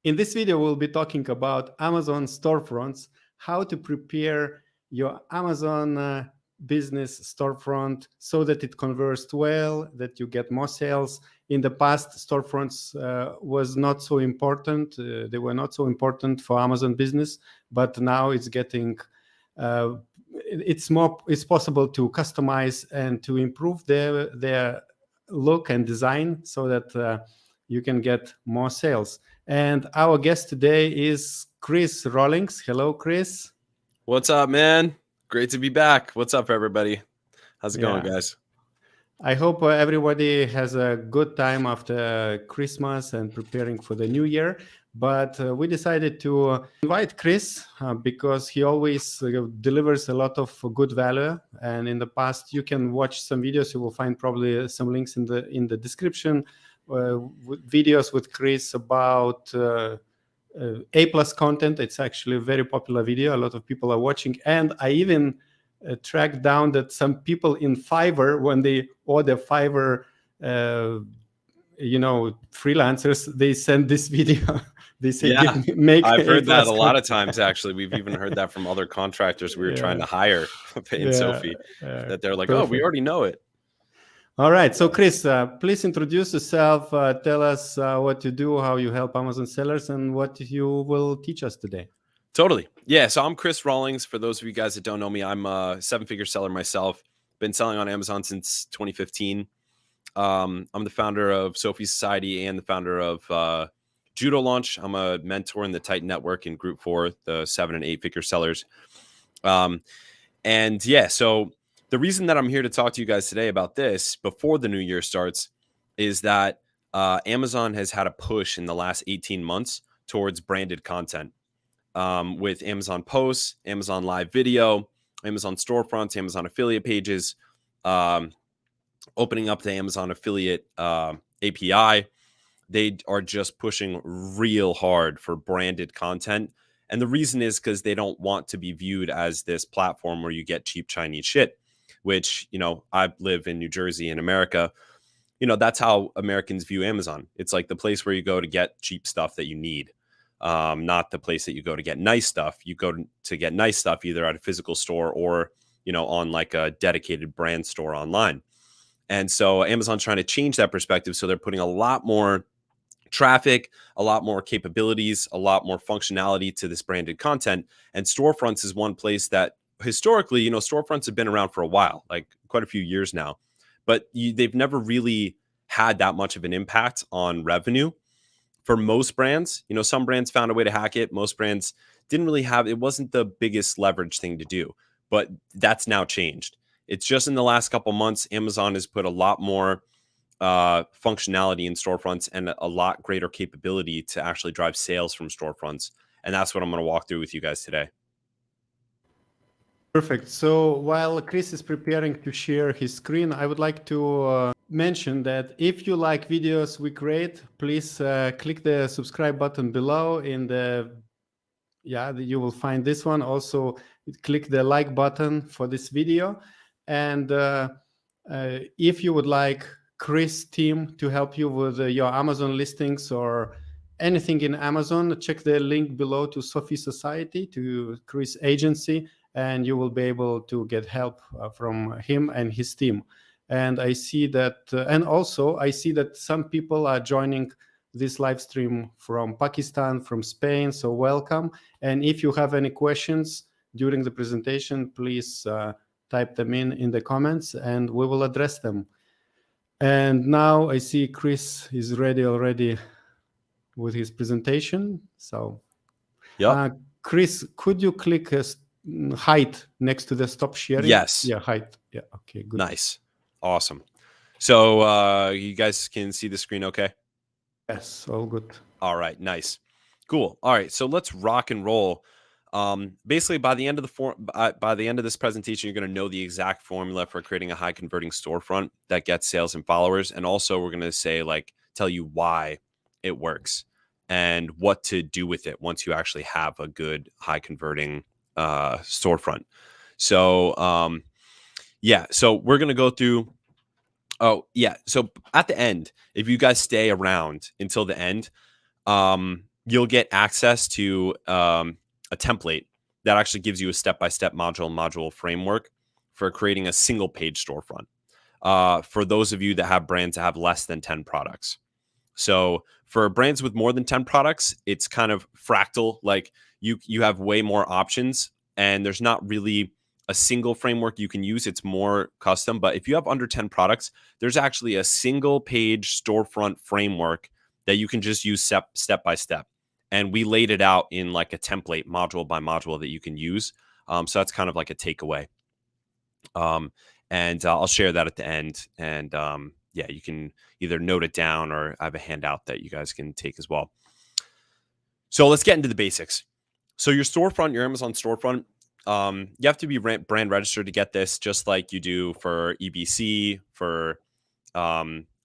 In this video, we'll be talking about Amazon storefronts, how to prepare your Amazon business storefront so that it converts well, that you get more sales. In the past, storefronts was not so important. They were not so important for Amazon business, but now it's getting it's possible to customize and to improve their look and design so that you can get more sales. And our guest today is Chris Rawlings. Hello, Chris. What's up, man? Great to be back. What's up, everybody? How's it going, guys? I hope everybody has a good time after Christmas and preparing for the new year. But we decided to invite Chris because he always delivers a lot of good value. And in the past, you can watch some videos. You will find probably some links in the description. Videos with Chris about A+ content. It's actually a very popular video. A lot of people are watching. And I even tracked down that some people in Fiverr, when they order Fiverr, freelancers, they send this video. They say, yeah, I've heard that a lot of times, actually. We've even heard that from other contractors we were trying to hire in Sophie, that they're like, perfect. Oh, we already know it. All right. So, Chris, please introduce yourself. Tell us what you do, how you help Amazon sellers, and what you will teach us today. Totally. Yeah. So I'm Chris Rawlings. For those of you guys that don't know me, I'm a 7-figure seller myself. Been selling on Amazon since 2015. I'm the founder of Sophie Society and the founder of Judo Launch. I'm a mentor in the Titan Network in Group 4, the 7- and 8-figure sellers. And yeah, so the reason that I'm here to talk to you guys today about this before the new year starts is that Amazon has had a push in the last 18 months towards branded content. With Amazon posts, Amazon live video, Amazon storefronts, Amazon affiliate pages, opening up the Amazon affiliate API. They are just pushing real hard for branded content. And the reason is because they don't want to be viewed as this platform where you get cheap Chinese shit, which, I live in New Jersey in America. That's how Americans view Amazon. It's like the place where you go to get cheap stuff that you need. Not the place that you go to get nice stuff. You go to get nice stuff either at a physical store or, on like a dedicated brand store online. And so Amazon's trying to change that perspective. So they're putting a lot more traffic, a lot more capabilities, a lot more functionality to this branded content. And storefronts is one place that historically, storefronts have been around for a while, like quite a few years now, but they've never really had that much of an impact on revenue. For most brands, some brands found a way to hack it. Most brands didn't really have, it wasn't the biggest leverage thing to do, but that's now changed. It's just in the last couple months, Amazon has put a lot more functionality in storefronts and a lot greater capability to actually drive sales from storefronts. And that's what I'm going to walk through with you guys today. Perfect. So while Chris is preparing to share his screen, I would like to mention that if you like videos we create, please click the subscribe button below. You will find this one. Also, click the like button for this video. And if you would like Chris' team to help you with your Amazon listings or anything in Amazon, check the link below to Sophie Society, to Chris' agency, and you will be able to get help from him and his team. And I see that, and also I see that some people are joining this live stream from Pakistan, from Spain, so welcome. And if you have any questions during the presentation, please type them in the comments and we will address them. And now I see Chris is ready already with his presentation. So, Chris, could you click height next to the stop sharing? Yes. Yeah, height. Yeah, okay, good. Nice. Awesome. So you guys can see the screen okay? Yes, all good. All right, nice. Cool. All right, so let's rock and roll. Basically, by the end of this presentation, you're going to know the exact formula for creating a high converting storefront that gets sales and followers. And also we're going to tell you why it works and what to do with it once you actually have a good high converting storefront. So, so we're going to go through. So at the end, if you guys stay around until the end, you'll get access to a template that actually gives you a step-by-step module framework for creating a single page storefront. For those of you that have brands that have less than 10 products. So for brands with more than 10 products, it's kind of fractal. Like you have way more options, and there's not really a single framework you can use. It's more custom. But if you have under 10 products, there's actually a single page storefront framework that you can just use step by step. And we laid it out in like a template module by module that you can use. So that's kind of like a takeaway. And I'll share that at the end. And yeah, you can either note it down, or I have a handout that you guys can take as well. So let's get into the basics. So your storefront, your Amazon storefront, you have to be brand registered to get this, just like you do for EBC, for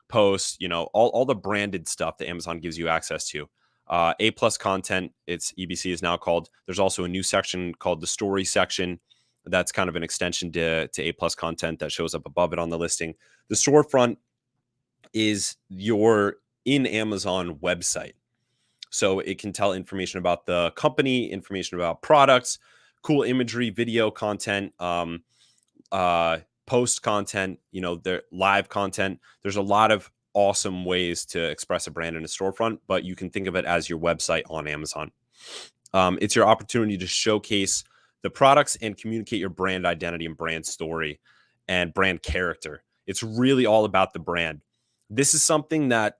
posts, all the branded stuff that Amazon gives you access to. A+ content, it's EBC is now called. There's also a new section called the story section. That's kind of an extension to A+ content that shows up above it on the listing. The storefront is your in Amazon website. So it can tell information about the company, information about products, cool imagery, video content, post content, their live content. There's a lot of awesome ways to express a brand in a storefront, but you can think of it as your website on Amazon. It's your opportunity to showcase the products and communicate your brand identity and brand story and brand character. It's really all about the brand. This is something that,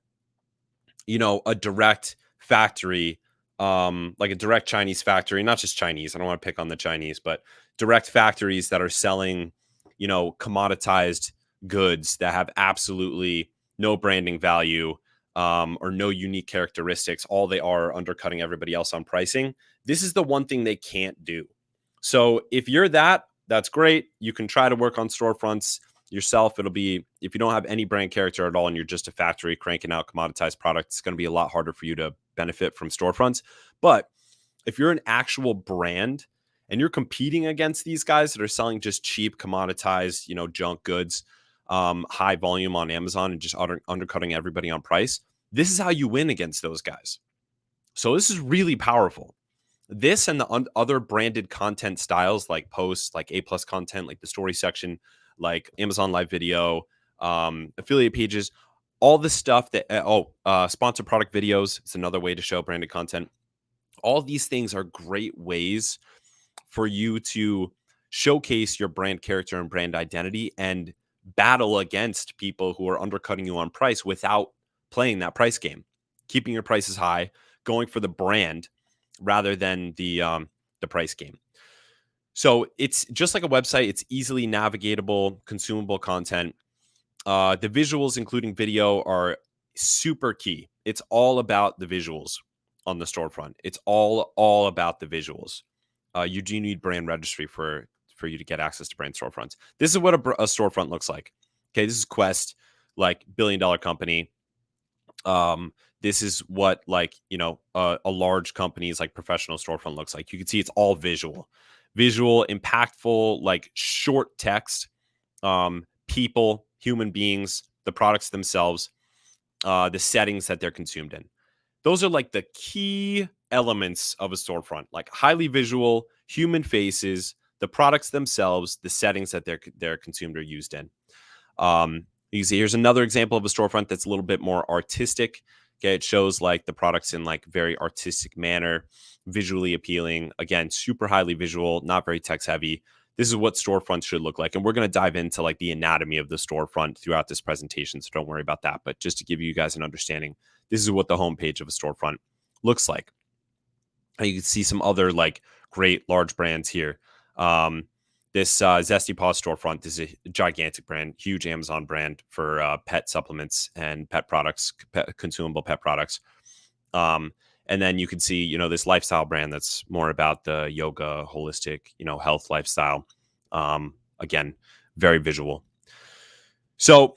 a direct factory, like a direct Chinese factory, not just Chinese, I don't want to pick on the Chinese, but direct factories that are selling, commoditized goods that have absolutely no branding value, or no unique characteristics. All they are undercutting everybody else on pricing. This is the one thing they can't do. So if you're that's great. You can try to work on storefronts yourself. It'll be, if you don't have any brand character at all and you're just a factory cranking out commoditized products, it's going to be a lot harder for you to benefit from storefronts. But if you're an actual brand and you're competing against these guys that are selling just cheap commoditized, junk goods, high volume on Amazon and just undercutting everybody on price, this is how you win against those guys. So this is really powerful. This and the other branded content styles like posts, like A+ content, like the story section, like Amazon Live Video, affiliate pages, all the stuff that, sponsored product videos. It's another way to show branded content. All these things are great ways for you to showcase your brand character and brand identity and battle against people who are undercutting you on price without playing that price game, keeping your prices high, going for the brand rather than the price game. So it's just like a website. It's easily navigatable, consumable content. The visuals, including video, are super key. It's all about the visuals on the storefront. It's all about the visuals. You do need brand registry for you to get access to brand storefronts. This is what a storefront looks like. Okay, this is Quest, like billion-dollar company. This is what a large company's like professional storefront looks like. You can see it's all visual, impactful, like short text, people, human beings, the products themselves, the settings that they're consumed in. Those are like the key elements of a storefront, like highly visual, human faces, the products themselves, the settings that they're consumed or used in. You can see here's another example of a storefront that's a little bit more artistic. Okay, it shows like the products in like very artistic manner, visually appealing. Again, super highly visual, not very text heavy. This is what storefronts should look like. And we're going to dive into like the anatomy of the storefront throughout this presentation. So don't worry about that. But just to give you guys an understanding, this is what the homepage of a storefront looks like. And you can see some other like great large brands here. This Zesty Paws storefront, this is a gigantic brand, huge Amazon brand for pet supplements and pet products, consumable pet products. And then you can see, this lifestyle brand that's more about the yoga, holistic, health lifestyle. Again, very visual. So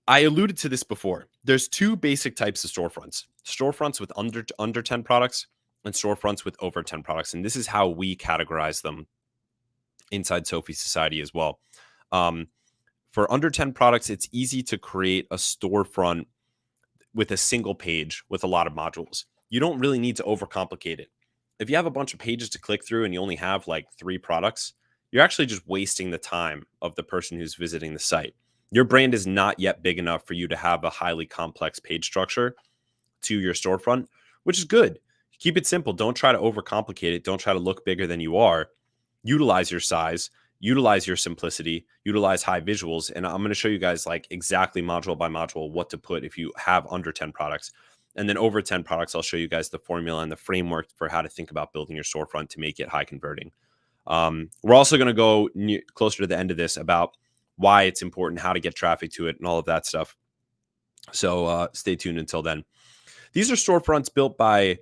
I alluded to this before. There's two basic types of storefronts. Storefronts with under 10 products and storefronts with over 10 products. And this is how we categorize them inside Sophie Society as well. For under 10 products, it's easy to create a storefront with a single page with a lot of modules. you don't really need to overcomplicate it. If you have a bunch of pages to click through and you only have like 3 products, you're actually just wasting the time of the person who's visiting the site. Your brand is not yet big enough for you to have a highly complex page structure to your storefront, which is good. Keep it simple. Don't try to overcomplicate it. Don't try to look bigger than you are. Utilize your size, utilize your simplicity, utilize high visuals. And I'm going to show you guys like exactly module by module what to put if you have under 10 products. And then over 10 products, I'll show you guys the formula and the framework for how to think about building your storefront to make it high converting. We're also going to go closer to the end of this about why it's important, how to get traffic to it, and all of that stuff. So stay tuned until then. These are storefronts built by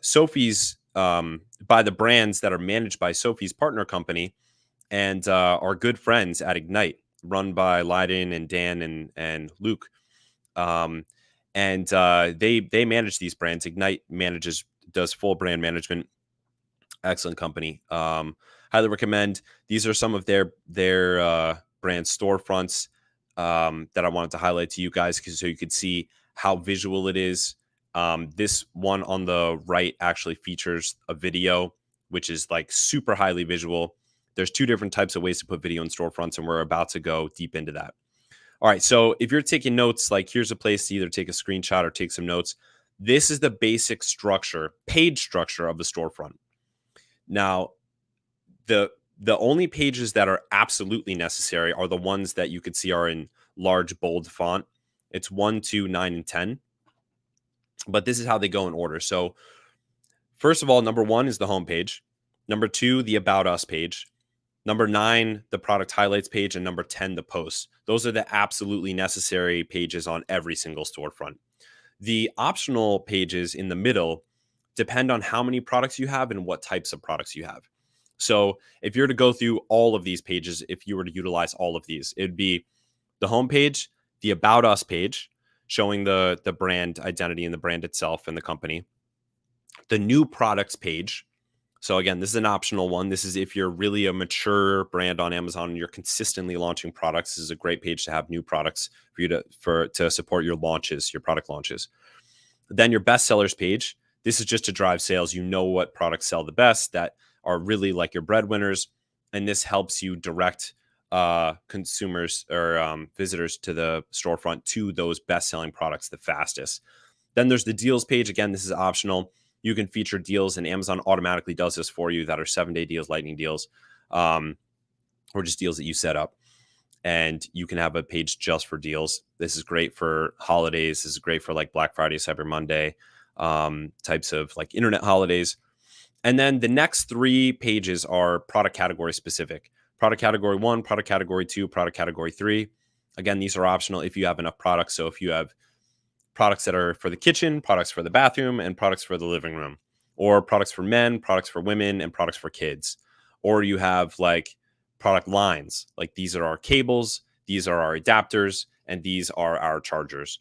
Sophie's, by the brands that are managed by Sophie's partner company and our good friends at Ignite, run by Leiden and Dan and Luke. And they manage these brands. Ignite does full brand management. Excellent company. Highly recommend. These are some of their brand storefronts that I wanted to highlight to you guys so you could see how visual it is. This one on the right actually features a video, which is like super highly visual. There's 2 different types of ways to put video in storefronts, and we're about to go deep into that. All right, so if you're taking notes, like here's a place to either take a screenshot or take some notes. This is the basic structure, page structure of the storefront. Now, the only pages that are absolutely necessary are the ones that you could see are in large, bold font. It's 1, 2, 9, and 10. But this is how they go in order. So first of all, number 1 is the home page. Number 2, the About Us page. Number 9, the product highlights page. And number 10, the posts. Those are the absolutely necessary pages on every single storefront. The optional pages in the middle depend on how many products you have and what types of products you have. So if you're to go through all of these pages, if you were to utilize all of these, it would be the home page, the About Us page, showing the brand identity and the brand itself and the company, the new products page. So again, this is an optional one. This is if you're really a mature brand on Amazon and you're consistently launching products. This is a great page to have new products for you to support your launches, your product launches. Then your bestsellers page. This is just to drive sales. You know what products sell the best that are really like your breadwinners. And this helps you direct consumers or visitors to the storefront to those best-selling products the fastest. Then there's the deals page. Again, this is optional. You can feature deals, and Amazon automatically does this for you that are 7-day deals, lightning deals, or just deals that you set up. And you can have a page just for deals. This is great for holidays. This is great for like Black Friday, Cyber Monday, types of like internet holidays. And then the next 3 pages are product category specific. Product category 1, product category 2, product category 3. Again, these are optional if you have enough products. So if you have products that are for the kitchen, products for the bathroom, and products for the living room, or products for men, products for women, and products for kids. Or you have like product lines, like these are our cables, these are our adapters, and these are our chargers.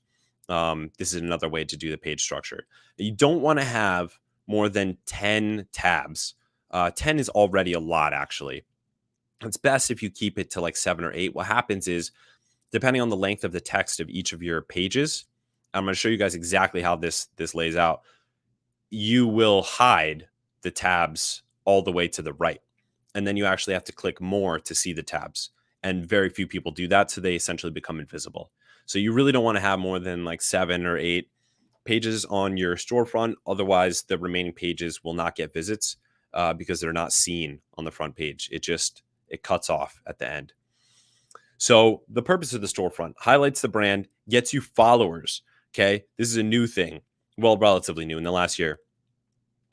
This is another way to do the page structure. You don't want to have more than 10 tabs. 10 is already a lot, actually. It's best if you keep it to like 7 or 8. What happens is, depending on the length of the text of each of your pages, I'm going to show you guys exactly how this lays out. You will hide the tabs all the way to the right. And then you actually have to click more to see the tabs. And very few people do that, so they essentially become invisible. So you really don't want to have more than like 7 or 8 pages on your storefront. Otherwise, the remaining pages will not get visits because they're not seen on the front page. It cuts off at the end. So the purpose of the storefront highlights the brand, gets you followers. Okay, this is a new thing. Well, relatively new in the last year.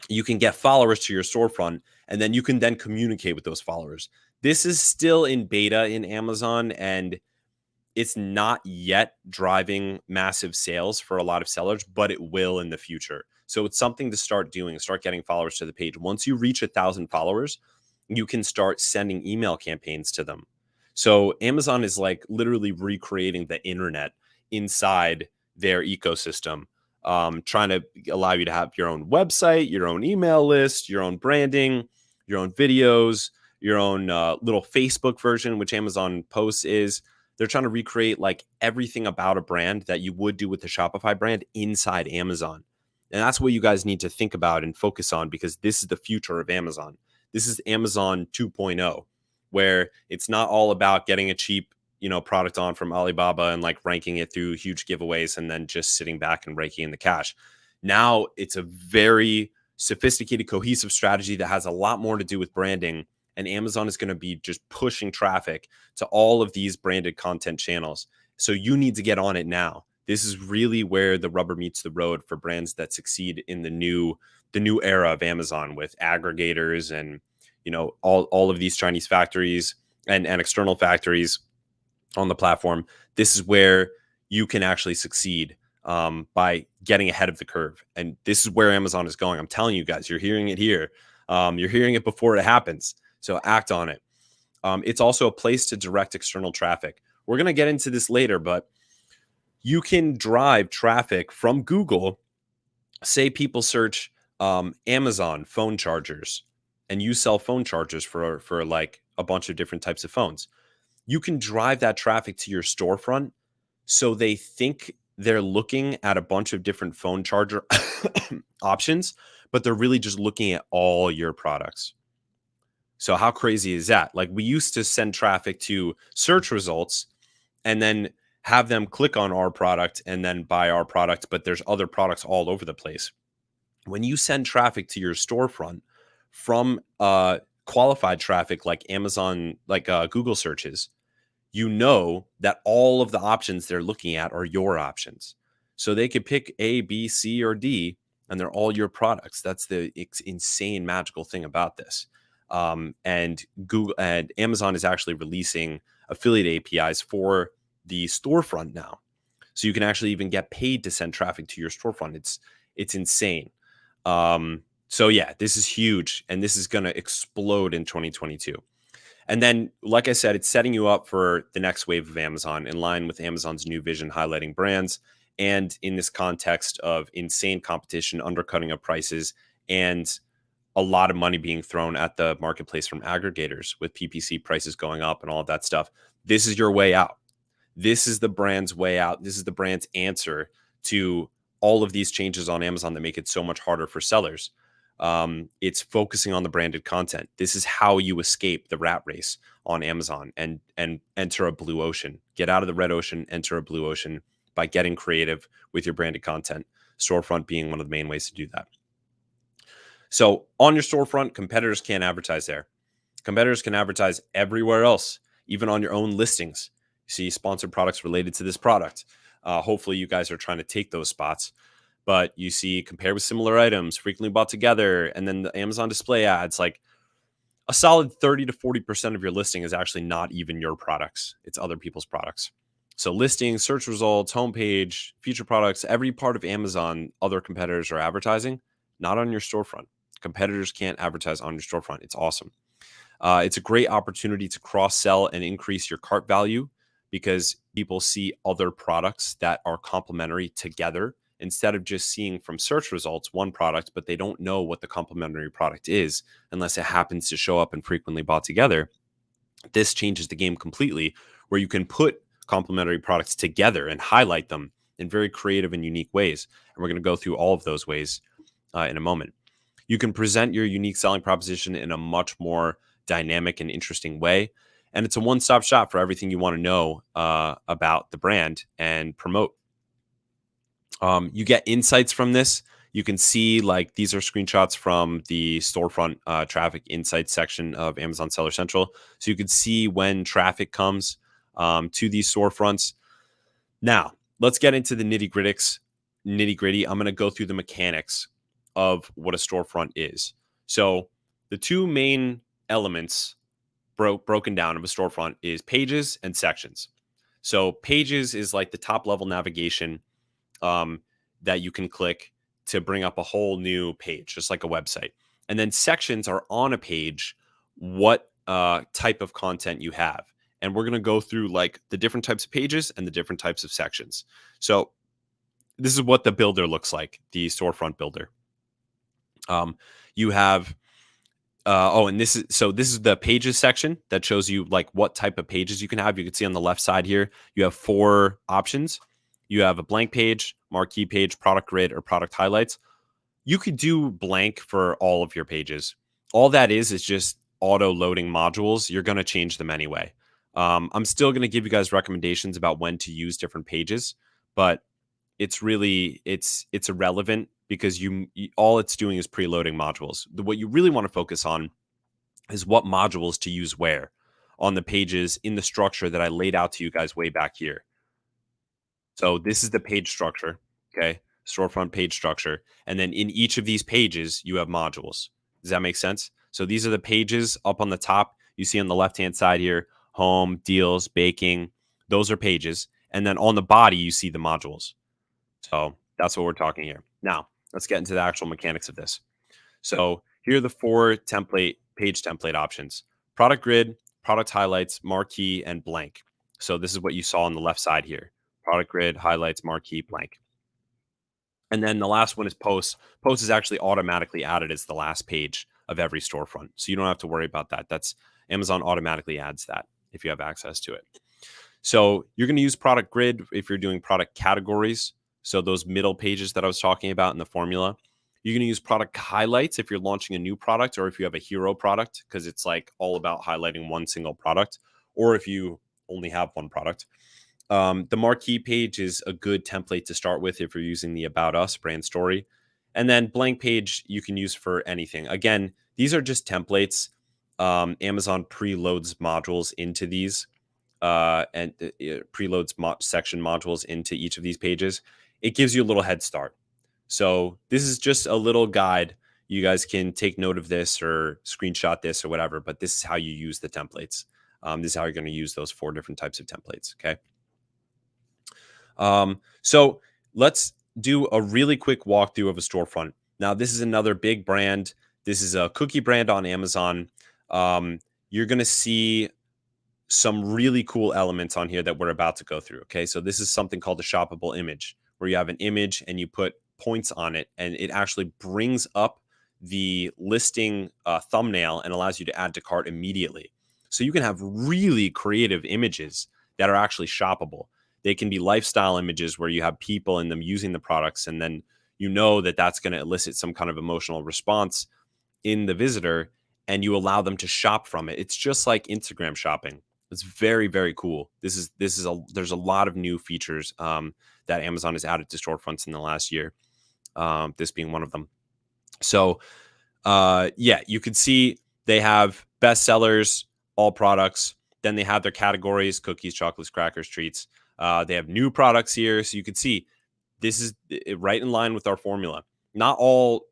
You can get followers to your storefront, and then you can then communicate with those followers. This is still in beta in Amazon, and it's not yet driving massive sales for a lot of sellers, but it will in the future. So it's something to start doing, start getting followers to the page. Once you reach 1,000 followers, you can start sending email campaigns to them. So Amazon is like literally recreating the internet inside their ecosystem, trying to allow you to have your own website, your own email list, your own branding, your own videos, your own little Facebook version, which Amazon Posts is. They're trying to recreate like everything about a brand that you would do with the Shopify brand inside Amazon. And that's what you guys need to think about and focus on, because this is the future of Amazon. This is Amazon 2.0, where it's not all about getting a cheap, product on from Alibaba and like ranking it through huge giveaways and then just sitting back and raking in the cash. Now it's a very sophisticated, cohesive strategy that has a lot more to do with branding. And Amazon is going to be just pushing traffic to all of these branded content channels. So you need to get on it now. This is really where the rubber meets the road for brands that succeed in the new era of Amazon, with aggregators and, all of these Chinese factories and external factories on the platform. This is where you can actually succeed by getting ahead of the curve. And this is where Amazon is going. I'm telling you guys, you're hearing it here. You're hearing it before it happens. So act on it. It's also a place to direct external traffic. We're going to get into this later, but you can drive traffic from Google. Say people search Amazon phone chargers, and you sell phone chargers for like a bunch of different types of phones. You can drive that traffic to your storefront, so they think they're looking at a bunch of different phone charger options, but they're really just looking at all your products. So how crazy is that? Like, we used to send traffic to search results and then have them click on our product and then buy our product, but there's other products all over the place. When you send traffic to your storefront from qualified traffic like Amazon, like Google searches, you know that all of the options they're looking at are your options. So they could pick A, B, C, or D, and they're all your products. That's the insane magical thing about this. And Google and Amazon is actually releasing affiliate APIs for the storefront now. So you can actually even get paid to send traffic to your storefront. It's insane. So yeah, this is huge, and this is going to explode in 2022. And then, like I said, it's setting you up for the next wave of Amazon, in line with Amazon's new vision, highlighting brands, and in this context of insane competition, undercutting of prices, and a lot of money being thrown at the marketplace from aggregators, with PPC prices going up and all of that stuff. This is your way out. This is the brand's way out. This is the brand's answer to all of these changes on Amazon that make it so much harder for sellers. It's focusing on the branded content. This is how you escape the rat race on Amazon and enter a blue ocean. Get out of the red ocean, enter a blue ocean by getting creative with your branded content. Storefront being one of the main ways to do that. So on your storefront, competitors can't advertise there. Competitors can advertise everywhere else, even on your own listings. You see sponsored products related to this product. Hopefully you guys are trying to take those spots. But you see compare with similar items, frequently bought together, and then the Amazon display ads. Like, a solid 30 to 40% of your listing is actually not even your products. It's other people's products. So listings, search results, homepage, feature products, every part of Amazon, other competitors are advertising, not on your storefront. Competitors can't advertise on your storefront. It's awesome. It's a great opportunity to cross-sell and increase your cart value, because people see other products that are complementary together, instead of just seeing from search results one product, but they don't know what the complementary product is unless it happens to show up and frequently bought together. This changes the game completely, where you can put complementary products together and highlight them in very creative and unique ways. And we're going to go through all of those ways in a moment. You can present your unique selling proposition in a much more dynamic and interesting way. And it's a one-stop shop for everything you want to know about the brand and promote. You get insights from this. You can see, like, these are screenshots from the storefront traffic insights section of Amazon Seller Central. So you can see when traffic comes to these storefronts. Now, let's get into the nitty gritty. I'm going to go through the mechanics of what a storefront is. So the two main elements broken down of a storefront is pages and sections. So pages is like the top level navigation that you can click to bring up a whole new page, just like a website. And then sections are on a page what type of content you have. And we're going to go through like the different types of pages and the different types of sections. So this is what the builder looks like, the storefront builder. You have this is the pages section that shows you like what type of pages you can have. You can see on the left side here, you have 4 options. You have a blank page, marquee page, product grid, or product highlights. you could do blank for all of your pages. All that is just auto loading modules. You're going to change them anyway. I'm still going to give you guys recommendations about when to use different pages, but it's really it's irrelevant because you all it's doing is preloading modules. What you really want to focus on is what modules to use where on the pages in the structure that I laid out to you guys way back here. So this is the page structure, okay? Storefront page structure. And then in each of these pages, you have modules. Does that make sense? So these are the pages up on the top. You see on the left-hand side here, home, deals, baking. Those are pages. And then on the body, you see the modules. So that's what we're talking here. Now, let's get into the actual mechanics of this. So here are the 4 page template options: product grid, product highlights, marquee, and blank. So this is what you saw on the left side here: product grid, highlights, marquee, blank. And then the last one is posts. Posts is actually automatically added as the last page of every storefront. So you don't have to worry about that. That's Amazon automatically adds that if you have access to it. So you're going to use product grid if you're doing product categories. So those middle pages that I was talking about in the formula. You're going to use product highlights if you're launching a new product, or if you have a hero product, because it's like all about highlighting one single product, or if you only have one product. The marquee page is a good template to start with if you're using the About Us brand story. And then blank page you can use for anything. Again, these are just templates. Amazon preloads modules into these and preloads section modules into each of these pages. It gives you a little head start. So this is just a little guide. You guys can take note of this or screenshot this or whatever, but this is how you use the templates. This is how you're going to use those 4 different types of templates. Okay. So let's do a really quick walkthrough of a storefront. Now, this is another big brand. This is a cookie brand on Amazon. You're going to see some really cool elements on here that we're about to go through. Okay. So this is something called a shoppable image, where you have an image and you put points on it, and it actually brings up the listing thumbnail and allows you to add to cart immediately. So you can have really creative images that are actually shoppable. They can be lifestyle images where you have people in them using the products, and then you know that that's going to elicit some kind of emotional response in the visitor, and you allow them to shop from it. It's just like Instagram shopping. It's very, very cool. There's a lot of new features that Amazon has added to storefronts in the last year. This being one of them. So yeah, you can see they have bestsellers, all products. Then they have their categories: cookies, chocolates, crackers, treats. They have new products here. So you can see this is right in line with our formula. Not all,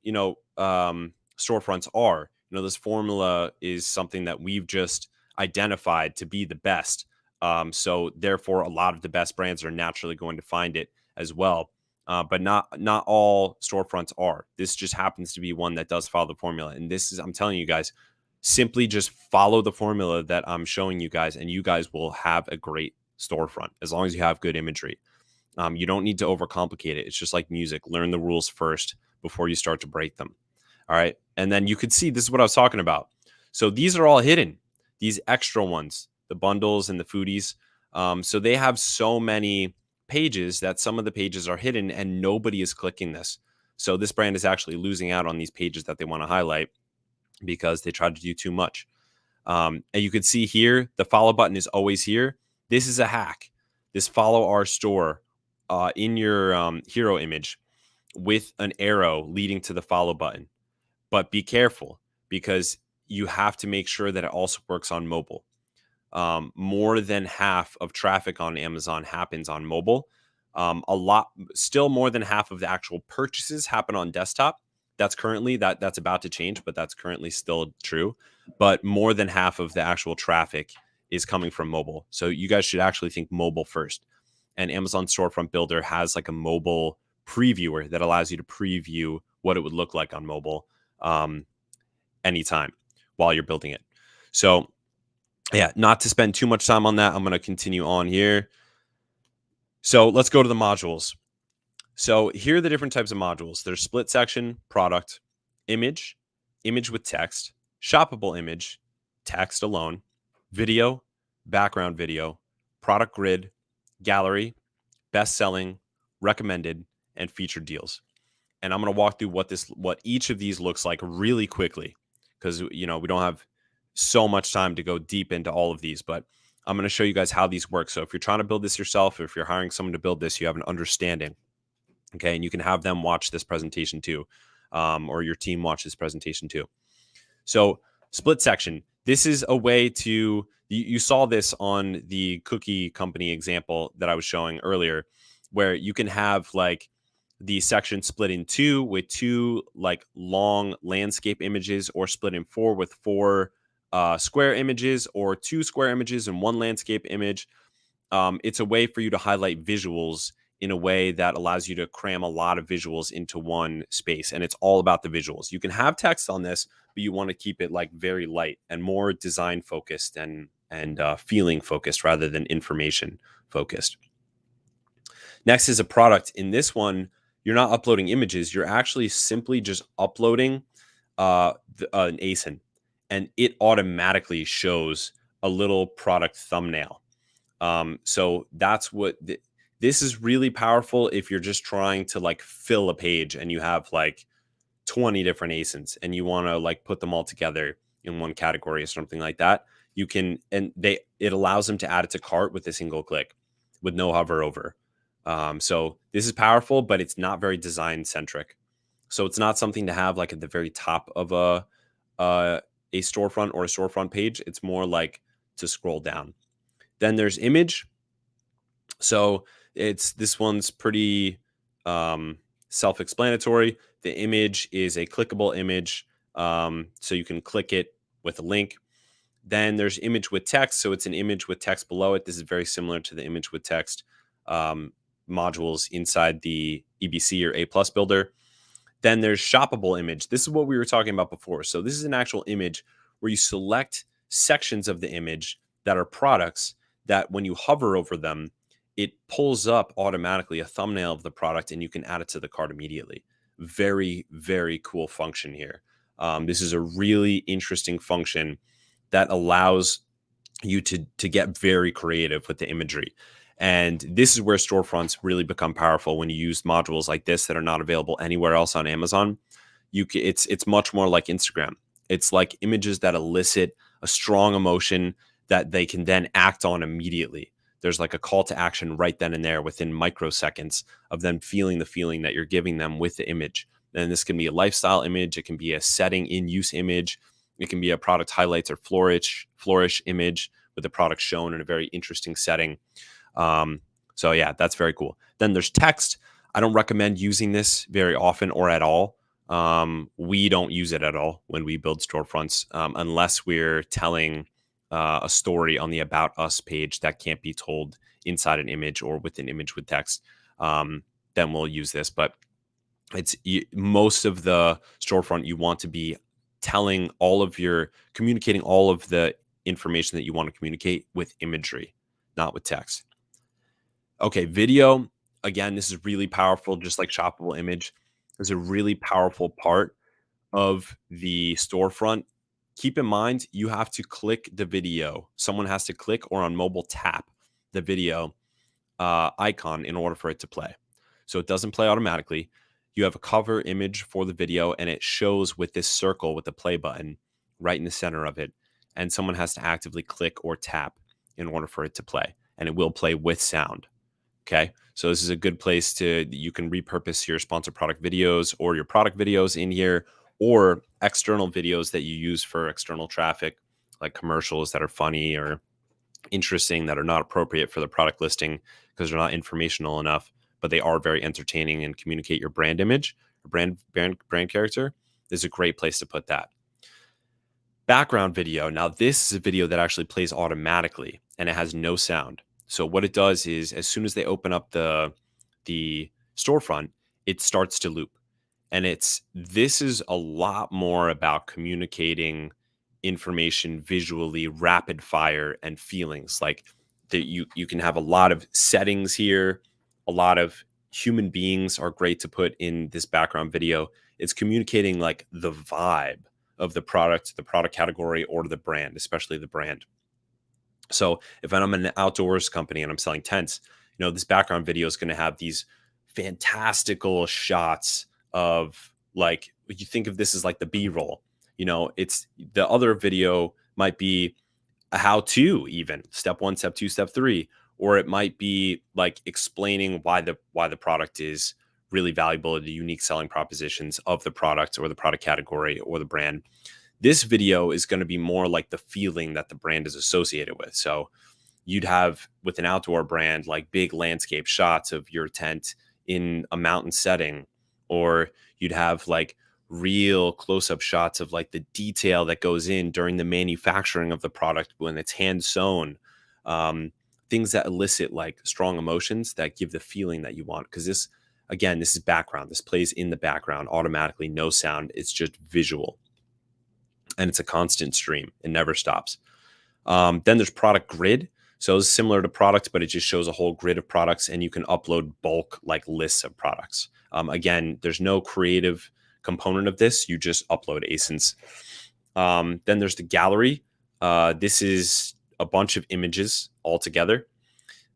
storefronts are. This formula is something that we've just identified to be the best. So therefore, a lot of the best brands are naturally going to find it as well. But not all storefronts are. This just happens to be one that does follow the formula. And this is, I'm telling you guys, simply just follow the formula that I'm showing you guys, and you guys will have a great storefront as long as you have good imagery. You don't need to overcomplicate it. It's just like music. Learn the rules first before you start to break them. All right. And then you could see, this is what I was talking about. So these are all hidden, these extra ones, the bundles and the foodies. So they have so many pages that some of the pages are hidden and nobody is clicking this. So this brand is actually losing out on these pages that they want to highlight because they tried to do too much. And you can see here, the follow button is always here. This is a hack. This follow our store in your hero image with an arrow leading to the follow button. But be careful, because you have to make sure that it also works on mobile. More than half of traffic on Amazon happens on mobile. Still more than half of the actual purchases happen on desktop. That's currently, that's about to change, but that's currently still true. But more than half of the actual traffic is coming from mobile. So you guys should actually think mobile first. And Amazon Storefront Builder has like a mobile previewer that allows you to preview what it would look like on mobile anytime while you're building it. So yeah, not to spend too much time on that, I'm going to continue on here. So let's go to the modules. So here are the different types of modules. There's split section, product, image, image with text, shoppable image, text alone, video, background video, product grid, gallery, best selling, recommended, and featured deals. And I'm going to walk through what each of these looks like really quickly, because, we don't have so much time to go deep into all of these, but I'm going to show you guys how these work. So if you're trying to build this yourself, or if you're hiring someone to build this, you have an understanding. Okay. And you can have them watch this presentation too, or your team watch this presentation too. So split section, this is a way to, you saw this on the cookie company example that I was showing earlier, where you can have like the section split in two with two like long landscape images, or split in four with four square images, or two square images and one landscape image. It's a way for you to highlight visuals in a way that allows you to cram a lot of visuals into one space. And it's all about the visuals. You can have text on this, but you want to keep it like very light and more design focused and feeling focused rather than information focused. Next is a product. In this one, you're not uploading images. You're actually simply just uploading an ASIN, and it automatically shows a little product thumbnail. So that's what this is really powerful if you're just trying to like fill a page and you have like 20 different ASINs and you want to like put them all together in one category or something like that. You can, and it allows them to add it to cart with a single click with no hover over. So this is powerful, but it's not very design centric. So it's not something to have like at the very top of a storefront or a storefront page. It's more like to scroll down. Then there's image. So this one's pretty self-explanatory. The image is a clickable image. So you can click it with a link. Then there's image with text. So it's an image with text below it. This is very similar to the image with text modules inside the EBC or A+ builder. Then there's shoppable image. This is what we were talking about before. So this is an actual image where you select sections of the image that are products that when you hover over them, it pulls up automatically a thumbnail of the product and you can add it to the cart immediately. Very, very cool function here. This is a really interesting function that allows you to get very creative with the imagery. And this is where storefronts really become powerful when you use modules like this that are not available anywhere else on Amazon. It's much more like Instagram. It's like images that elicit a strong emotion that they can then act on immediately. There's like a call to action right then and there within microseconds of them feeling the feeling that you're giving them with the image. And this can be a lifestyle image. It can be a setting in use image. It can be a product highlights or flourish image with the product shown in a very interesting setting. So yeah, that's very cool. Then there's text. I don't recommend using this very often or at all. We don't use it at all when we build storefronts, unless we're telling a story on the About Us page that can't be told inside an image or with an image with text. Then we'll use this. But most of the storefront, you want to be communicating all of the information that you want to communicate with imagery, not with text. Okay, video. Again, this is really powerful, just like shoppable image. Is a really powerful part of the storefront. Keep in mind, you have to click the video. Someone has to click or on mobile tap the video icon in order for it to play. So it doesn't play automatically. You have a cover image for the video and it shows with this circle with the play button right in the center of it. And someone has to actively click or tap in order for it to play. And it will play with sound. Okay, so this is a good place you can repurpose your sponsored product videos or your product videos in here, or external videos that you use for external traffic, like commercials that are funny or interesting that are not appropriate for the product listing because they're not informational enough, but they are very entertaining and communicate your brand image or brand character. This is a great place to put that. Background video. Now, this is a video that actually plays automatically and it has no sound. So what it does is as soon as they open up the storefront, it starts to loop. And this is a lot more about communicating information visually, rapid fire, and feelings. Like that you can have a lot of settings here. A lot of human beings are great to put in this background video. It's communicating like the vibe of the product category, or the brand, especially the brand. So if I'm an outdoors company and I'm selling tents, this background video is going to have these fantastical shots of like, you think of this as like the B-roll, you know, it's the other video might be a how-to, even step 1, step 2, step 3, or it might be like explaining why the product is really valuable, the unique selling propositions of the product or the product category or the brand. This video is going to be more like the feeling that the brand is associated with. So you'd have, with an outdoor brand, like big landscape shots of your tent in a mountain setting, or you'd have like real close-up shots of like the detail that goes in during the manufacturing of the product when it's hand sewn, things that elicit like strong emotions that give the feeling that you want. Because this, again, this is background. This plays in the background automatically, no sound. It's just visual, and it's a constant stream. It never stops. Then there's product grid. So it's similar to product, but it just shows a whole grid of products, and you can upload bulk like lists of products. Again, there's no creative component of this. You just upload ASINs. Then there's the gallery. This is a bunch of images all together.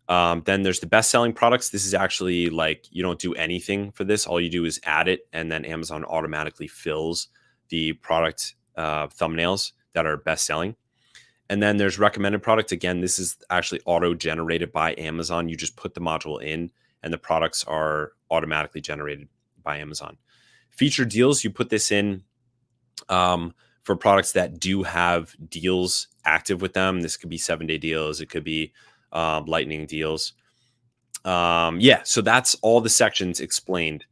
Then there's the best-selling products. This is actually like, you don't do anything for this. All you do is add it, and then Amazon automatically fills the product thumbnails that are best-selling. And then there's recommended product. Again, this is actually auto-generated by Amazon. You just put the module in, and the products are automatically generated by Amazon. Featured deals, you put this in for products that do have deals active with them. This could be 7-day deals. It could be lightning deals. Yeah, so that's all the sections explained.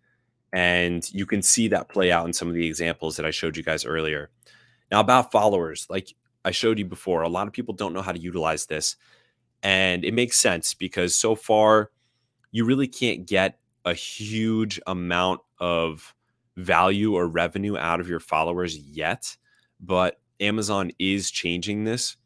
And you can see that play out in some of the examples that I showed you guys earlier. Now, about followers, like I showed you before, a lot of people don't know how to utilize this. And it makes sense because so far, you really can't get a huge amount of value or revenue out of your followers yet. But Amazon is changing this.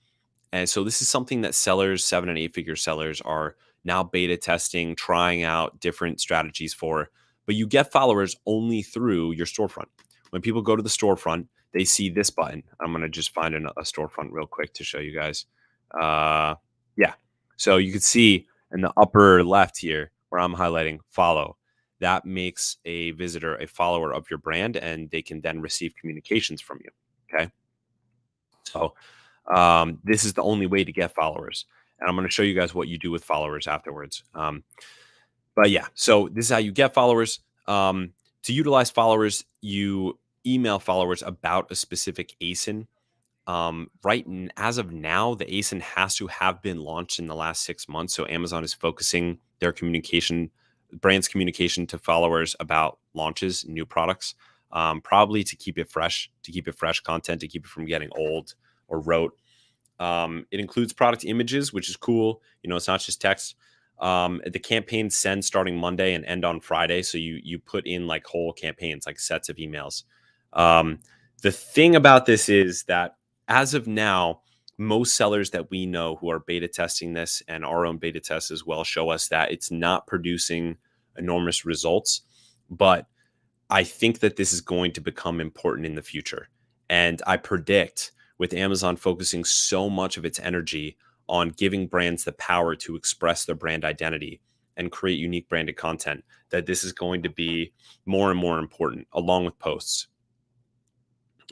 And so this is something that sellers, 7- and 8-figure sellers, are now beta testing, trying out different strategies for. But you get followers only through your storefront. When people go to the storefront, they see this button. I'm going to just find a storefront real quick to show you guys. Yeah. So you can see in the upper left here where I'm highlighting follow. That makes a visitor a follower of your brand, and they can then receive communications from you. Okay. So this is the only way to get followers. And I'm going to show you guys what you do with followers afterwards. But yeah, so this is how you get followers. To utilize followers, you email followers about a specific ASIN. As of now, the ASIN has to have been launched in the last 6 months. So Amazon is focusing their brand's communication to followers about launches, new products, probably to keep it fresh content, to keep it from getting old or rote. It includes product images, which is cool. You know, it's not just text. The campaigns send starting Monday and end on Friday. So you put in like whole campaigns, like sets of emails. The thing about this is that as of now, most sellers that we know who are beta testing this, and our own beta tests as well, show us that it's not producing enormous results. But I think that this is going to become important in the future. And I predict, with Amazon focusing so much of its energy on giving brands the power to express their brand identity and create unique branded content, that this is going to be more and more important, along with posts.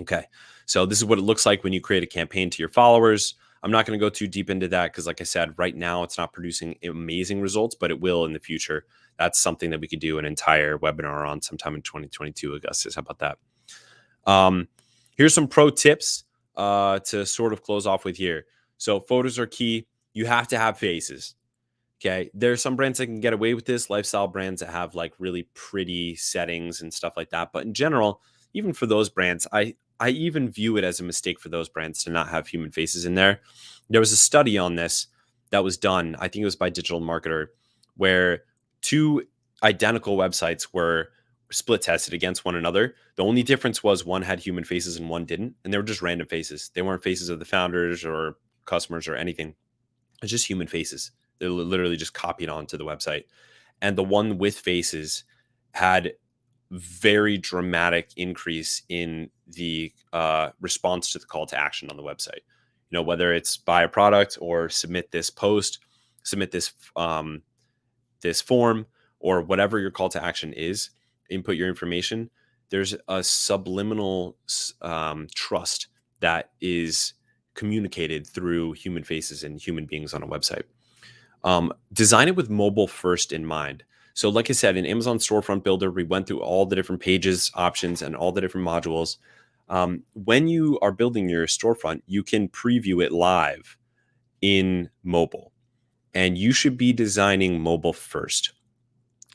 Okay, so this is what it looks like when you create a campaign to your followers. I'm not going to go too deep into that because, like I said, right now it's not producing amazing results, but it will in the future. That's something that we could do an entire webinar on sometime in 2022, Augustus. How about that? Here's some pro tips to sort of close off with here. So photos are key. You have to have faces. Okay, there are some brands that can get away with this, lifestyle brands that have like really pretty settings and stuff like that. But in general, even for those brands, I even view it as a mistake for those brands to not have human faces in there. There was a study on this that was done, I think it was by Digital Marketer, where 2 identical websites were split tested against one another. The only difference was one had human faces and one didn't. And they were just random faces. They weren't faces of the founders or customers or anything. It's just human faces. They're literally just copied onto the website. And the one with faces had very dramatic increase in the response to the call to action on the website. You know, whether it's buy a product or submit this post, submit this this form, or whatever your call to action is, input your information, there's a subliminal trust that is communicated through human faces and human beings on a website. Design it with mobile first in mind. So like I said, in Amazon Storefront Builder, we went through all the different pages, options, and all the different modules. When you are building your storefront, you can preview it live in mobile. And you should be designing mobile first,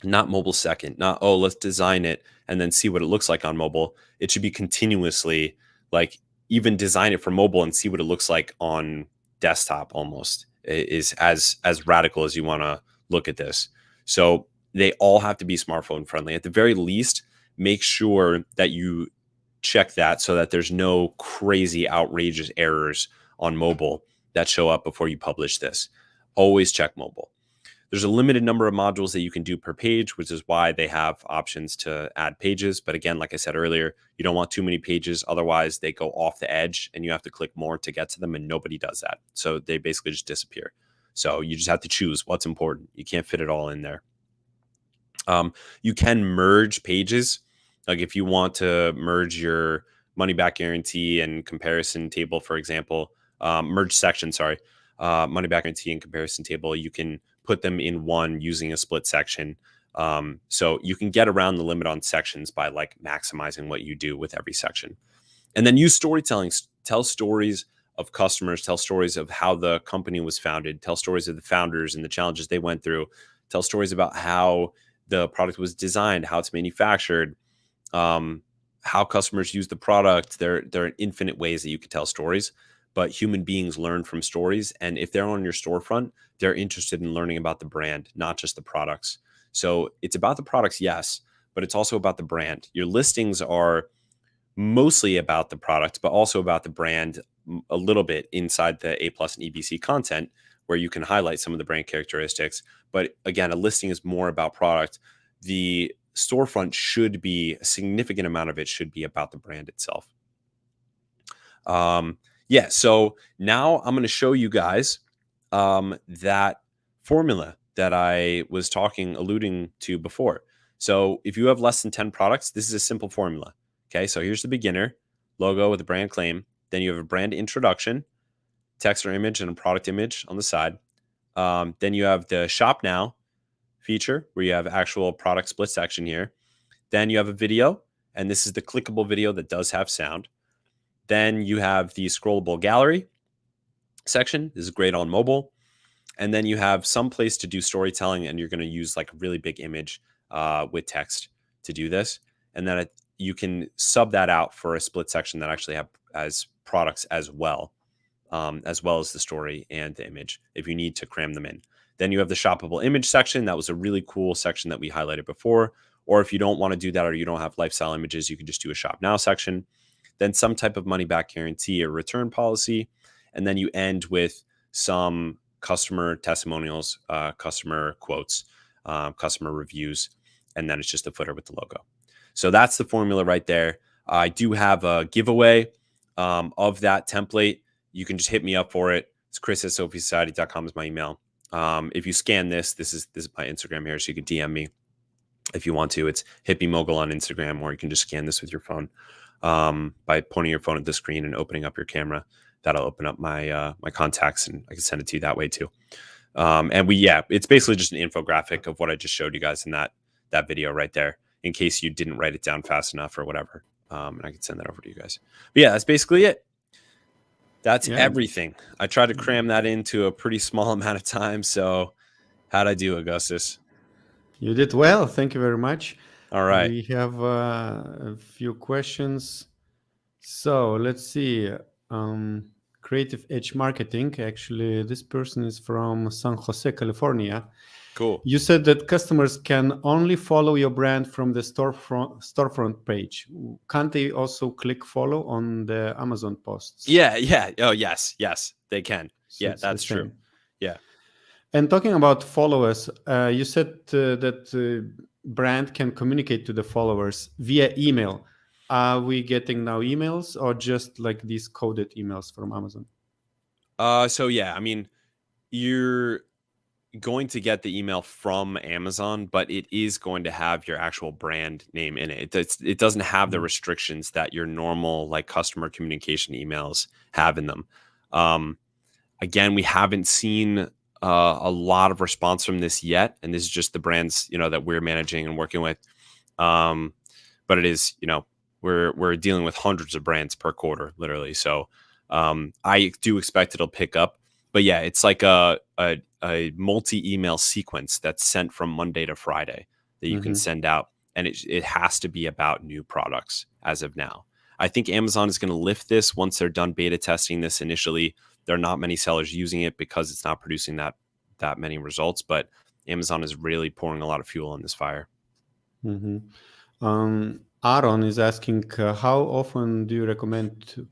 not mobile second. Not, oh, let's design it and then see what it looks like on mobile. It should be continuously, like, even design it for mobile and see what it looks like on desktop almost. Is as radical as you want to look at this. So they all have to be smartphone friendly. At the very least, make sure that you check that so that there's no crazy outrageous errors on mobile that show up before you publish this. Always check mobile. There's a limited number of modules that you can do per page, which is why they have options to add pages. But again, like I said earlier, you don't want too many pages. Otherwise, they go off the edge and you have to click more to get to them, and nobody does that. So they basically just disappear. So you just have to choose what's important. You can't fit it all in there. You can merge pages. Like if you want to merge your money back guarantee and comparison table, for example, merge section, money back guarantee and comparison table, you can put them in one using a split section. So you can get around the limit on sections by like maximizing what you do with every section. And then use storytelling. Tell stories of customers, tell stories of how the company was founded, tell stories of the founders and the challenges they went through, tell stories about how the product was designed, how it's manufactured, how customers use the product. There are infinite ways that you could tell stories, but human beings learn from stories. And if they're on your storefront, they're interested in learning about the brand, not just the products. So it's about the products, yes, but it's also about the brand. Your listings are mostly about the product, but also about the brand a little bit inside the A+ and EBC content, where you can highlight some of the brand characteristics. But again, a listing is more about product. The storefront should be, a significant amount of it should be about the brand itself. Yeah, so now I'm going to show you guys that formula that I was alluding to before. So if you have less than 10 products, this is a simple formula. Okay, so here's the beginner logo with a brand claim. Then you have a brand introduction, text or image, and a product image on the side. Then you have the shop now feature where you have actual product split section here. Then you have a video, and this is the clickable video that does have sound. Then you have the scrollable gallery section. This is great on mobile. And then you have some place to do storytelling, and you're going to use like a really big image with text to do this. And then you can sub that out for a split section that actually has products as well as the story and the image if you need to cram them in. Then you have the shoppable image section. That was a really cool section that we highlighted before. Or if you don't want to do that, or you don't have lifestyle images, you can just do a shop now section. Then some type of money back guarantee or return policy. And then you end with some customer testimonials, customer quotes, customer reviews. And then it's just a footer with the logo. So that's the formula right there. I do have a giveaway of that template. You can just hit me up for it. It's chris@sophiesociety.com is my email. If you scan this is my Instagram here, so you can DM me if you want to. It's hippie-mogul on Instagram, or you can just scan this with your phone by pointing your phone at the screen and opening up your camera. That'll open up my my contacts, and I can send it to you that way too. And it's basically just an infographic of what I just showed you guys in that video right there, in case you didn't write it down fast enough or whatever. And I can send that over to you guys. But yeah, that's basically it. That's everything. I tried to cram that into a pretty small amount of time. So how'd I do, Augustus? You did well. Thank you very much. All right. We have a few questions. So let's see. Creative Edge Marketing. Actually, this person is from San Jose, California. Cool. You said that customers can only follow your brand from the storefront page. Can't they also click follow on the Amazon posts? Yeah. Oh, yes, they can. So yeah, that's true. Yeah. And talking about followers, you said that brand can communicate to the followers via email. Are we getting now emails, or just like these coded emails from Amazon? So yeah, I mean, going to get the email from Amazon, but it is going to have your actual brand name in it. It doesn't have the restrictions that your normal like customer communication emails have in them. Again, we haven't seen a lot of response from this yet, and this is just the brands that we're managing and working with. But it is we're dealing with hundreds of brands per quarter, literally. So I do expect it'll pick up. But yeah, it's like a multi-email sequence that's sent from Monday to Friday that you can send out. And it has to be about new products as of now. I think Amazon is going to lift this once they're done beta testing this initially. There are not many sellers using it because it's not producing that many results. But Amazon is really pouring a lot of fuel on this fire. Aaron is asking, how often do you recommend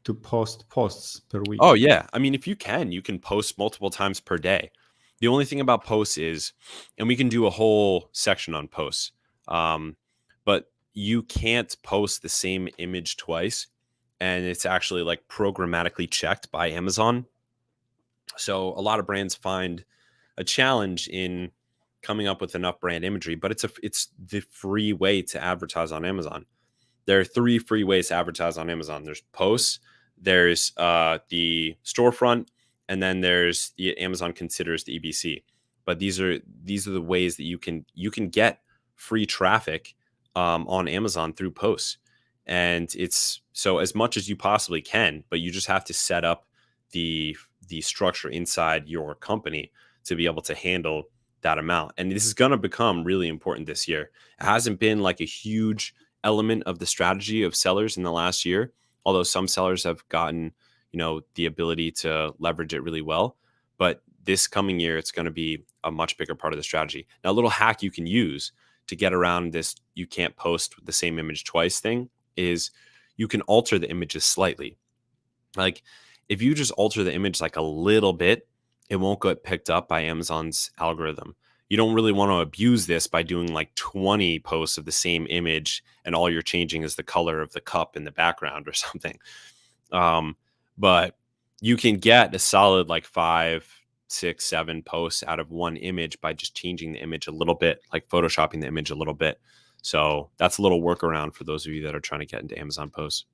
to post posts per week? Oh, yeah. I mean, if you can post multiple times per day. The only thing about posts is, and we can do a whole section on posts, but you can't post the same image twice, and it's actually like programmatically checked by Amazon. So a lot of brands find a challenge in coming up with enough brand imagery, but it's the free way to advertise on Amazon. There are 3 free ways to advertise on Amazon. There's posts, there's the storefront, and then there's the Amazon considers the EBC. But these are the ways that you can get free traffic on Amazon through posts. And it's so as much as you possibly can, but you just have to set up the structure inside your company to be able to handle that amount. And this is going to become really important this year. It hasn't been like a huge element of the strategy of sellers in the last year, although some sellers have gotten the ability to leverage it really well. But this coming year, it's going to be a much bigger part of the strategy. Now, a little hack you can use to get around this you can't post the same image twice thing is you can alter the images slightly. Like if you just alter the image like a little bit, it won't get picked up by Amazon's algorithm. You don't really want to abuse this by doing like 20 posts of the same image and all you're changing is the color of the cup in the background or something. But you can get a solid like 5, 6, 7 posts out of one image by just changing the image a little bit, like photoshopping the image a little bit. So that's a little workaround for those of you that are trying to get into Amazon posts.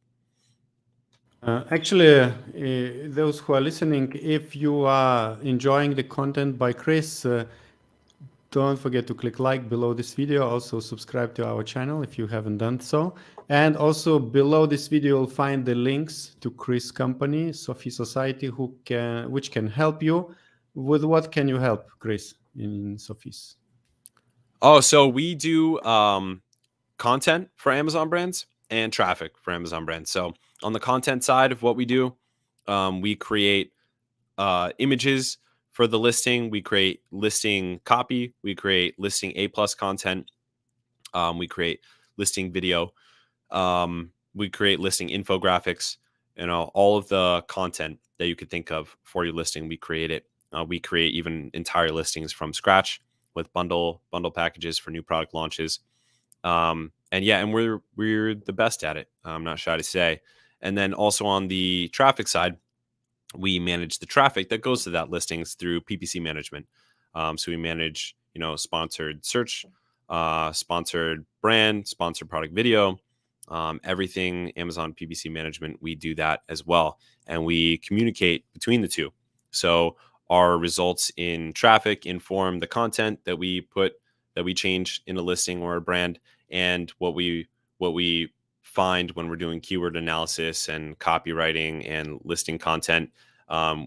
Actually, those who are listening, if you are enjoying the content by Chris, don't forget to click like below this video. Also subscribe to our channel if you haven't done so. And also below this video, you'll find the links to Chris' company, Sophie Society, which can help you. With what can you help, Chris, in Sophie's? Oh, so we do content for Amazon brands and traffic for Amazon brands. So on the content side of what we do, we create images for the listing. We create listing copy. We create listing A+ content. We create listing video. We create listing infographics. All of the content that you could think of for your listing, we create it. We create even entire listings from scratch with bundle packages for new product launches. And we're the best at it. I'm not shy to say. And then also on the traffic side, we manage the traffic that goes to that listings through PPC management. So we manage, sponsored search, sponsored brand, sponsored product video, everything Amazon PPC management. We do that as well. And we communicate between the two. So our results in traffic inform the content that we change in a listing or a brand, and what we find when we're doing keyword analysis and copywriting and listing content.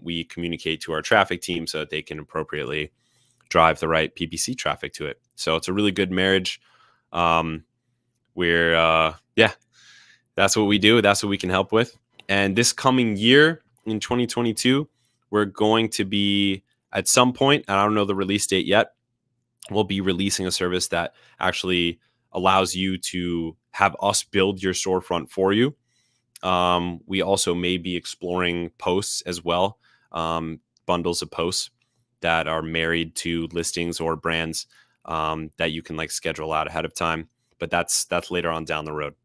We communicate to our traffic team so that they can appropriately drive the right PPC traffic to it. So it's a really good marriage. That's what we do. That's what we can help with. And this coming year in 2022, we're going to be at some point, and I don't know the release date yet, we'll be releasing a service that actually allows you to have us build your storefront for you. We also may be exploring posts as well, bundles of posts that are married to listings or brands that you can schedule out ahead of time. But that's later on down the road.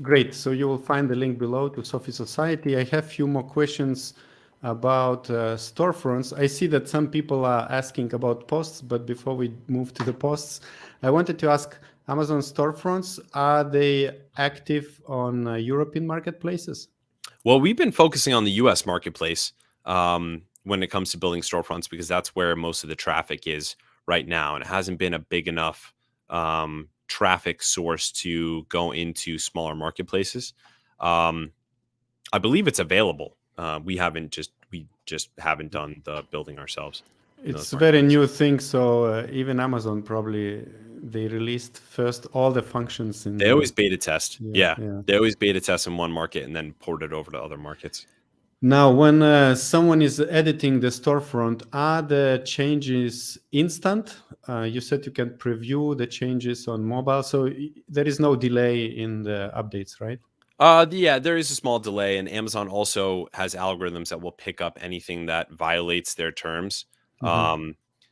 Great. So you will find the link below to Sophie Society. I have a few more questions about storefronts. I see that some people are asking about posts, but before we move to the posts, I wanted to ask, Amazon storefronts, are they active on European marketplaces? Well, we've been focusing on the US marketplace when it comes to building storefronts, because that's where most of the traffic is right now. And it hasn't been a big enough traffic source to go into smaller marketplaces. I believe it's available. We just haven't done the building ourselves. It's a very new thing, so even Amazon probably, they released first all the functions in They always beta test. Yeah. They always beta test in one market and then port it over to other markets. Now, when someone is editing the storefront, are the changes instant? You said you can preview the changes on mobile, so there is no delay in the updates, right? Yeah, there is a small delay, and Amazon also has algorithms that will pick up anything that violates their terms.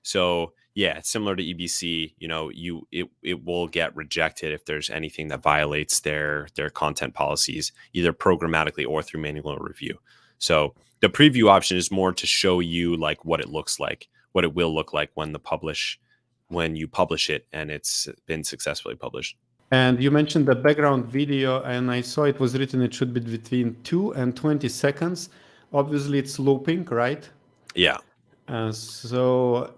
So yeah, it's similar to EBC. You know, it will get rejected if there's anything that violates their content policies, either programmatically or through manual review. So the preview option is more to show you like what it looks like, what it will look like when you publish it and it's been successfully published. And you mentioned the background video, and I saw it was written it should be between 2 and 20 seconds. Obviously, it's looping, right? Yeah. So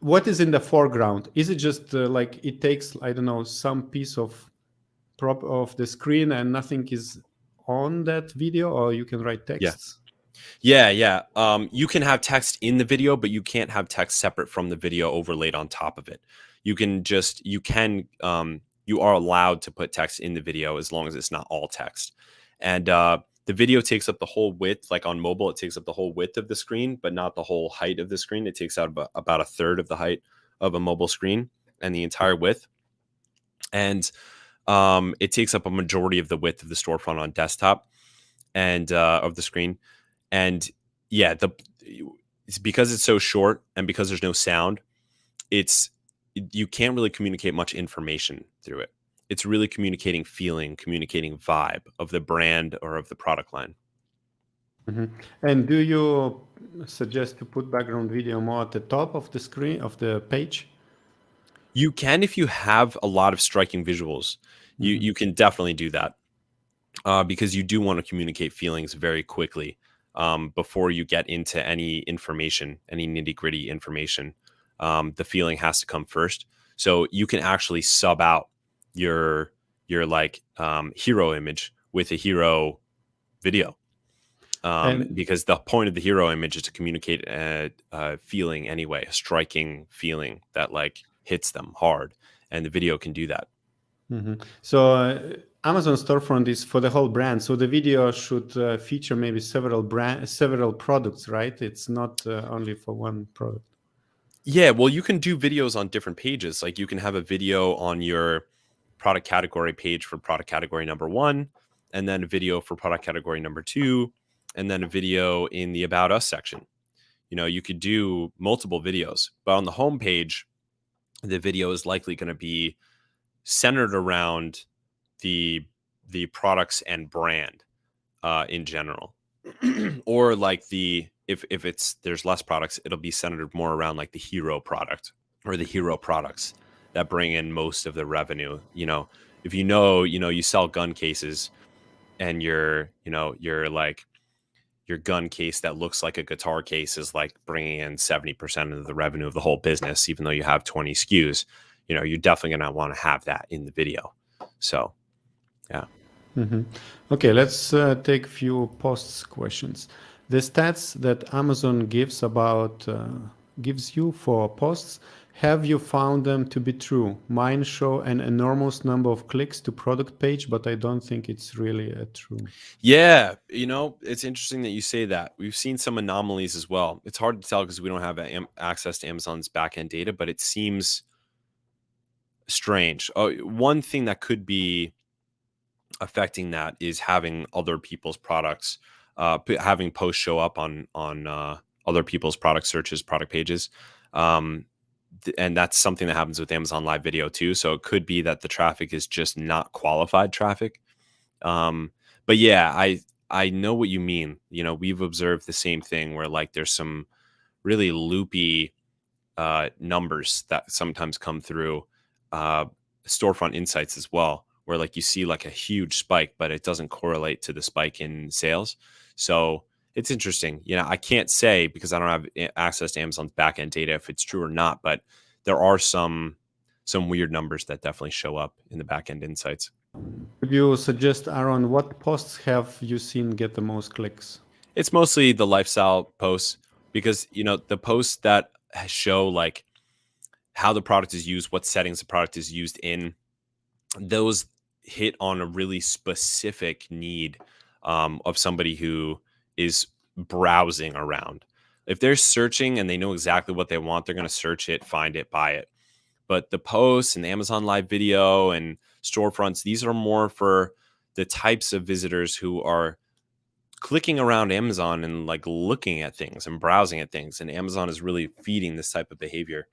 what is in the foreground? Is it just like it takes, I don't know, some piece of prop of the screen and nothing is on that video, or you can write texts? Yeah. You can have text in the video, but you can't have text separate from the video overlaid on top of it. You are allowed to put text in the video as long as it's not all text. And the video takes up the whole width. Like on mobile, it takes up the whole width of the screen, but not the whole height of the screen. It takes out about a third of the height of a mobile screen and the entire width. And it takes up a majority of the width of the storefront on desktop and of the screen. And yeah, it's because it's so short and because there's no sound, you can't really communicate much information through it. It's really communicating feeling, communicating vibe of the brand or of the product line. And do you suggest to put background video more at the top of the screen, of the page? You can if you have a lot of striking visuals. You can definitely do that because you do want to communicate feelings very quickly before you get into any information, any nitty-gritty information. The feeling has to come first. So you can actually sub out your like hero image with a hero video. Because the point of the hero image is to communicate a feeling anyway, a striking feeling that like hits them hard, and the video can do that. So Amazon storefront is for the whole brand. So the video should feature maybe several products, right? It's not only for one product. Yeah, well, you can do videos on different pages. Like you can have a video on your product category page for product category number 1, and then a video for product category number 2, and then a video in the About Us section. You know, you could do multiple videos, but on the home page, the video is likely going to be centered around the products and brand in general. Or like if there's less products, it'll be centered more around like the hero product or the hero products that bring in most of the revenue. You know, if you sell gun cases and you're like your gun case that looks like a guitar case is like bringing in 70% of the revenue of the whole business, even though you have 20 SKUs, you're definitely going to want to have that in the video. So, yeah. Okay, let's take a few posts questions. The stats that Amazon gives you for posts, have you found them to be true? Mine show an enormous number of clicks to product page, but I don't think it's really true. Yeah, it's interesting that you say that. We've seen some anomalies as well. It's hard to tell because we don't have access to Amazon's backend data, but it seems strange. One thing that could be affecting that is having other people's products, having posts show up on other people's product searches, product pages. And that's something that happens with Amazon Live Video too. So it could be that the traffic is just not qualified traffic. But yeah, I know what you mean. We've observed the same thing where like there's some really loopy numbers that sometimes come through storefront insights as well, where like you see like a huge spike, but it doesn't correlate to the spike in sales. So it's interesting. I can't say because I don't have access to Amazon's backend data if it's true or not, but there are some weird numbers that definitely show up in the backend insights. Could you suggest, Aaron, what posts have you seen get the most clicks? It's mostly the lifestyle posts because, the posts that show like how the product is used, what settings the product is used in, those hit on a really specific need of somebody who is browsing around. If they're searching and they know exactly what they want, they're going to search it, find it, buy it. But the posts and Amazon Live Video and storefronts, these are more for the types of visitors who are clicking around Amazon and like looking at things and browsing at things. And Amazon is really feeding this type of behavior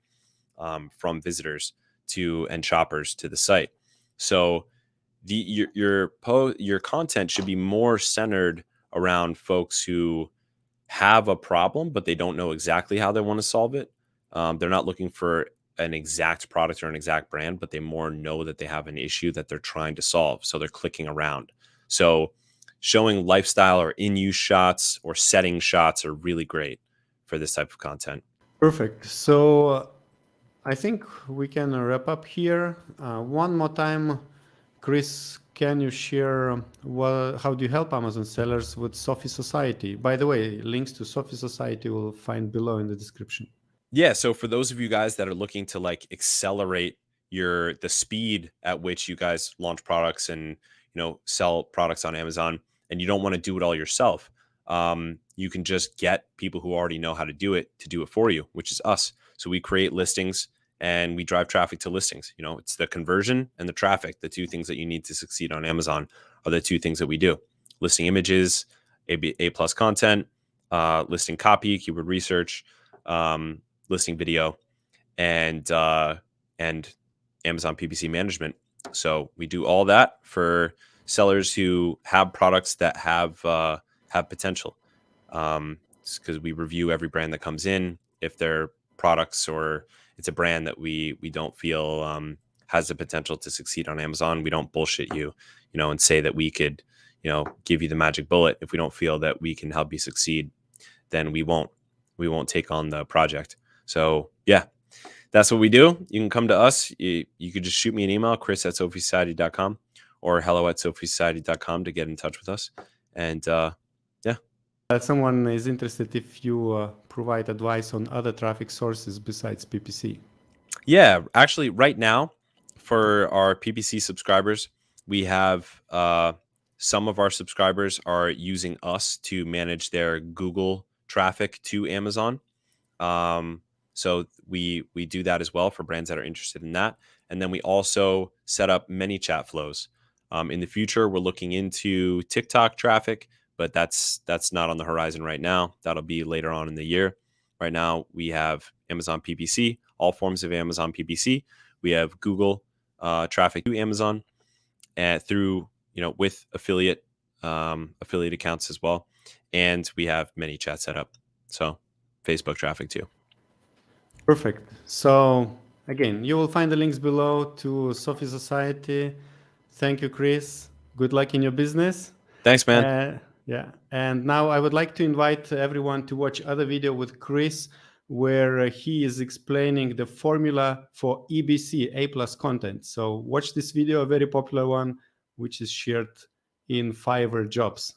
from visitors and shoppers to the site. So your content should be more centered around folks who have a problem, but they don't know exactly how they want to solve it. They're not looking for an exact product or an exact brand, but they more know that they have an issue that they're trying to solve. So they're clicking around. So showing lifestyle or in-use shots or setting shots are really great for this type of content. Perfect. So I think we can wrap up here. One more time, Chris, can you share how do you help Amazon sellers with Sophie Society? By the way, links to Sophie Society we'll find below in the description. Yeah, so for those of you guys that are looking to like accelerate the speed at which you guys launch products and sell products on Amazon, and you don't want to do it all yourself, you can just get people who already know how to do it for you, which is us. So we create listings and we drive traffic to listings. It's the conversion and the traffic, the two things that you need to succeed on Amazon are the two things that we do. Listing images, A+ content, listing copy, keyword research, listing video, and Amazon PPC management. So we do all that for sellers who have products that have potential. Because we review every brand that comes in. If they're products or it's a brand that we don't feel has the potential to succeed on Amazon, we don't bullshit you, and say that we could, give you the magic bullet. If we don't feel that we can help you succeed, then we won't take on the project. So yeah, that's what we do. You can come to us. You could just shoot me an email, chris@sophiesociety.com or hello@sophiesociety.com to get in touch with us. And yeah. Someone is interested if you provide advice on other traffic sources besides PPC. Yeah, actually right now for our PPC subscribers, we have some of our subscribers are using us to manage their Google traffic to Amazon. So we do that as well for brands that are interested in that. And then we also set up many chat flows. In the future, we're looking into TikTok traffic, but that's not on the horizon right now. That'll be later on in the year. Right now, we have Amazon PPC, all forms of Amazon PPC. We have Google traffic to Amazon and through, with affiliate accounts as well. And we have many chat set up. So Facebook traffic too. Perfect. So again, you will find the links below to Sophie Society. Thank you, Chris. Good luck in your business. Thanks, man. Yeah. And now I would like to invite everyone to watch other video with Chris, where he is explaining the formula for EBC, A+ content. So watch this video, a very popular one, which is shared in Fiverr Jobs.